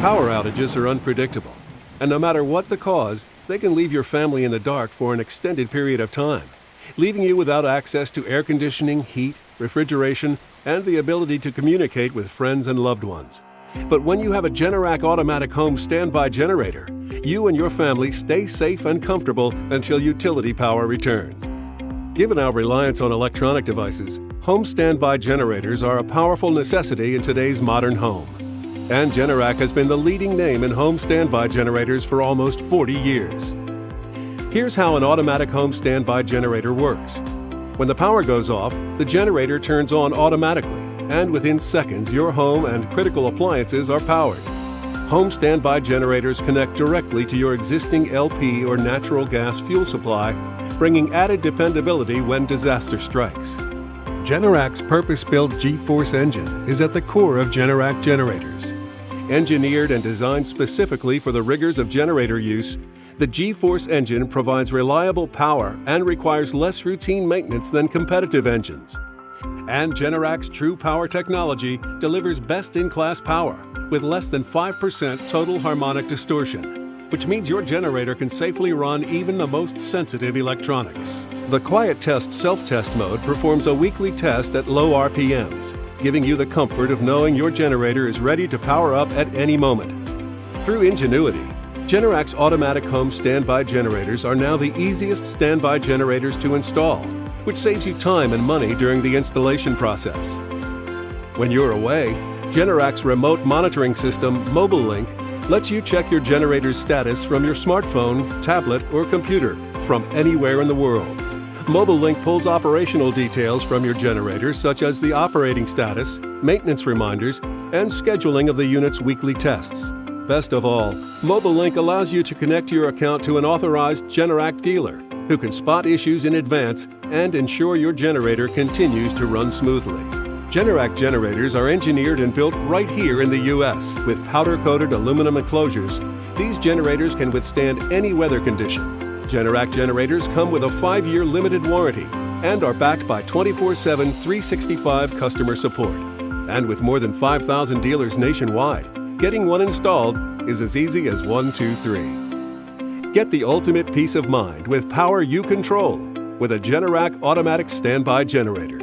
Power outages are unpredictable, and no matter what the cause, they can leave your family in the dark for an extended period of time, leaving you without access to air conditioning, heat, refrigeration, and the ability to communicate with friends and loved ones. But when you have a Generac automatic home standby generator, you and your family stay safe and comfortable until utility power returns. Given our reliance on electronic devices, home standby generators are a powerful necessity in today's modern home. And Generac has been the leading name in home standby generators for almost 40 years. Here's how an automatic home standby generator works. When the power goes off, the generator turns on automatically, and within seconds your home and critical appliances are powered. Home standby generators connect directly to your existing LP or natural gas fuel supply, bringing added dependability when disaster strikes. Generac's purpose-built G-Force engine is at the core of Generac generators. Engineered and designed specifically for the rigors of generator use, the G-Force engine provides reliable power and requires less routine maintenance than competitive engines. And Generac's True Power technology delivers best-in-class power with less than 5% total harmonic distortion, which means your generator can safely run even the most sensitive electronics. The Quiet Test Self-Test mode performs a weekly test at low RPMs, giving you the comfort of knowing your generator is ready to power up at any moment. Through ingenuity, Generac's automatic home standby generators are now the easiest standby generators to install, which saves you time and money during the installation process. When you're away, Generac's remote monitoring system, MobileLink, lets you check your generator's status from your smartphone, tablet, or computer from anywhere in the world. MobileLink pulls operational details from your generator, such as the operating status, maintenance reminders, and scheduling of the unit's weekly tests. Best of all, MobileLink allows you to connect your account to an authorized Generac dealer who can spot issues in advance and ensure your generator continues to run smoothly. Generac generators are engineered and built right here in the U.S. with powder-coated aluminum enclosures. These generators can withstand any weather condition. Generac generators come with a 5-year limited warranty and are backed by 24/7, 365 customer support. And with more than 5,000 dealers nationwide, getting one installed is as easy as 1, 2, 3. Get the ultimate peace of mind with power you control with a Generac automatic standby generator.